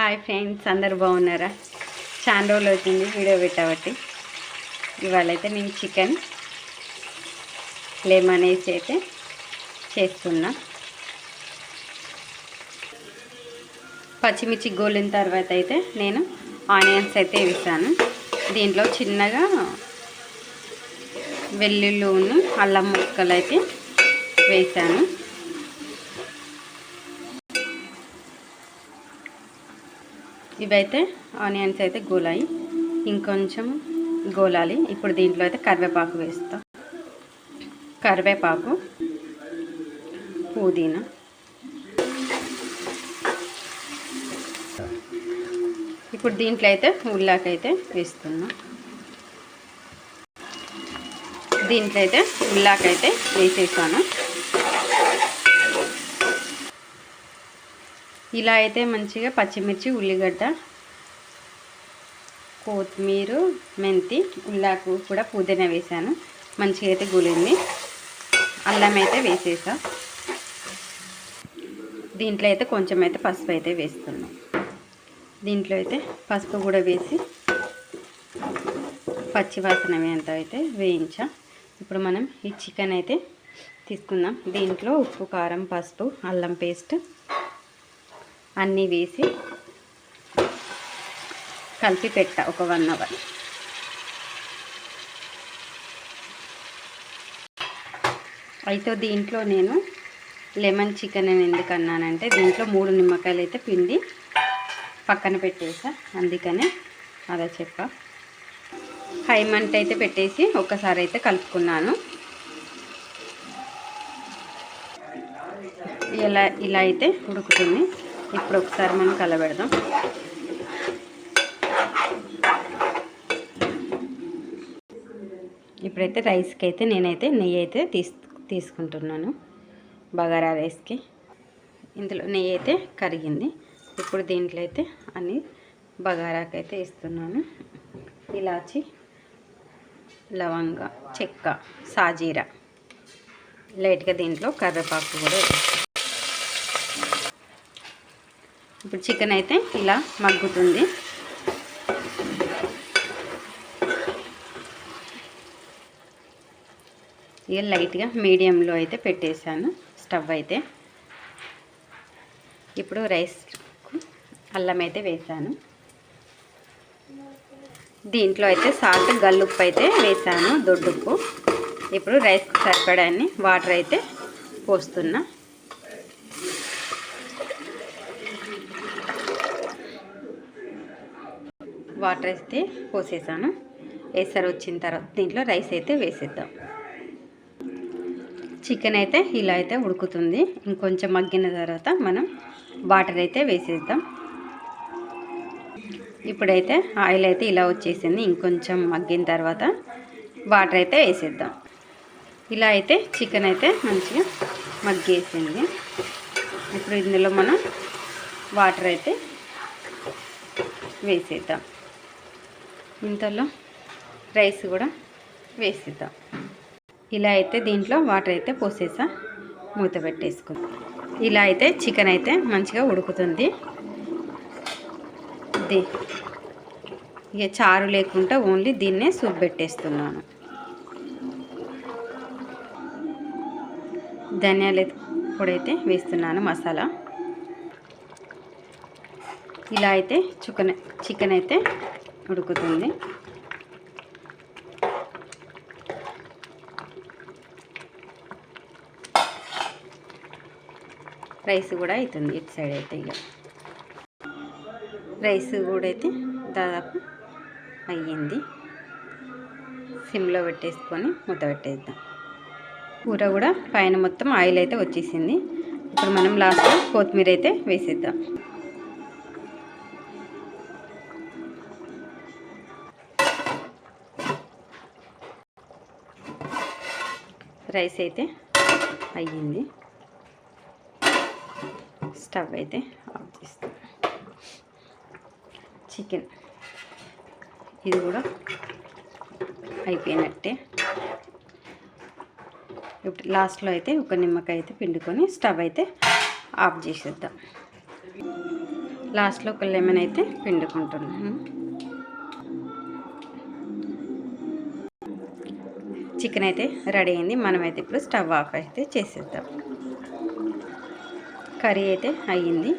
Hi friends, అందరు బాగున్నారా? చాలా రోజులు అవుతుంది వీడియో పెట్టబట్టి. ఇవాళ అయితే నేను చికెన్ లెమన్ వేసి అయితే చేస్తున్నా. పచ్చిమిర్చి గోలిన తర్వాత అయితే నేను ఆనియన్స్ అయితే వేసాను. దీంట్లో చిన్నగా వెల్లుల్లి అల్లం ముక్కలు అయితే వేసాను. ఇవైతే ఆనియన్స్ అయితే గోలాయి, ఇంకొంచెం గోలాలి. ఇప్పుడు దీంట్లో అయితే కరివేపాకు వేస్తాం. కరివేపాకు, పుదీనా, ఇప్పుడు దీంట్లో అయితే ఉల్లాకైతే వేస్తున్నాం. దీంట్లో అయితే ఉల్లాకైతే వేసేసాను. ఇలా అయితే మంచిగా పచ్చిమిర్చి, ఉల్లిగడ్డ, కొత్తిమీర, మెంతి, ఉల్లాకు కూడా పుదీనా వేసాను. మంచిగా అయితే గోలింది. అల్లం అయితే వేసేసా. దీంట్లో అయితే కొంచెం అయితే పసుపు అయితే వేస్తున్నాం. దీంట్లో అయితే పసుపు కూడా వేసి పచ్చివాసన అంతా అయితే వేయించా. ఇప్పుడు మనం ఈ చికెన్ అయితే తీసుకుందాం. దీంట్లో ఉప్పు, కారం, పసుపు, అల్లం పేస్ట్ అన్నీ వేసి కలిపి పెట్ట ఒక 1 అవర్. అయితే దీంట్లో నేను లెమన్ చికెన్ అని ఎందుకు అన్నానంటే, దీంట్లో 3 నిమ్మకాయలు అయితే పిండి పక్కన పెట్టేసా, అందుకనే అలా చెప్పా. హై మంట అయితే పెట్టేసి ఒకసారి అయితే కలుపుకున్నాను. ఇలా అయితే ఉడుకుతుంది. ఇప్పుడు ఒకసారి మనం కలబెడదాం. ఇప్పుడైతే రైస్కి అయితే నేనైతే నెయ్యి అయితే తీసుకుంటున్నాను. బగారా రైస్కి ఇందులో నెయ్యి అయితే కరిగింది. ఇప్పుడు దీంట్లో అయితే అన్ని బగారాకి అయితే ఇస్తున్నాను. ఇలాచి, లవంగ, చెక్క, సాజీరా, లైట్గా దీంట్లో కరివేపాకు కూడా. ఇప్పుడు చికెన్ అయితే ఇలా మగ్గుతుంది. ఇక లైట్గా మీడియంలో అయితే పెట్టేశాను స్టవ్ అయితే. ఇప్పుడు రైస్కు అల్లం అయితే వేసాను. దీంట్లో అయితే సాల్ట్, గల్లుప్పు అయితే వేసాను, దొడ్డుప్పు. ఇప్పుడు రైస్కి సరిపడాన్ని వాటర్ అయితే పోస్తున్నా. వాటర్ అయితే పోసేసాను. ఎసరు వచ్చిన తర్వాత దీంట్లో రైస్ అయితే వేసేద్దాం. చికెన్ అయితే ఇలా అయితే ఉడుకుతుంది. ఇంకొంచెం మగ్గిన తర్వాత మనం వాటర్ అయితే వేసేద్దాం. ఇప్పుడైతే ఆయిల్ అయితే ఇలా వచ్చేసింది. ఇంకొంచెం మగ్గిన తర్వాత వాటర్ అయితే వేసేద్దాం. ఇలా అయితే చికెన్ అయితే మంచిగా మగ్గేసింది. ఇప్పుడు ఇందులో మనం వాటర్ అయితే వేసేద్దాం. ఇంతలో రైస్ కూడా వేసేద్దాం. ఇలా అయితే దీంట్లో వాటర్ అయితే పోసేసా, మూత పెట్టేసుకుందాం. ఇలా అయితే చికెన్ అయితే మంచిగా ఉడుకుతుంది. ఇక చారు లేకుండా ఓన్లీ దీన్నే సూప్ పెట్టేస్తున్నాను. ధనియాల పొడైతే వేస్తున్నాను, మసాలా. ఇలా అయితే చికెన్ అయితే ఉడుకుతుంది. రైస్ కూడా అవుతుంది. ఇటు సైడ్ అయితే ఇక రైస్ కూడా అయితే దాదాపు అయ్యింది. సిమ్లో పెట్టేసుకొని మూత పెట్టేద్దాం. కూర కూడా పైన మొత్తం ఆయిల్ అయితే వచ్చేసింది. ఇప్పుడు మనం లాస్ట్లో కొత్తిమీర అయితే వేసేద్దాం. రైస్ అయితే అయ్యింది. స్టవ్ అయితే ఆఫ్ చేస్తాం. చికెన్ ఇది కూడా అయిపోయినట్టే. ఇప్పుడు లాస్ట్లో అయితే ఒక నిమ్మకాయ అయితే పిండుకొని స్టవ్ అయితే ఆఫ్ చేసేద్దాం. లాస్ట్లో ఒక లెమన్ అయితే పిండుకుంటున్నాను. చికెన్ అయితే రెడీ అయింది. మనమైతే ఇప్పుడు స్టవ్ ఆఫ్ అయితే చేసేద్దాం. కర్రీ అయితే అయ్యింది.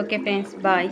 Okay friends, bye.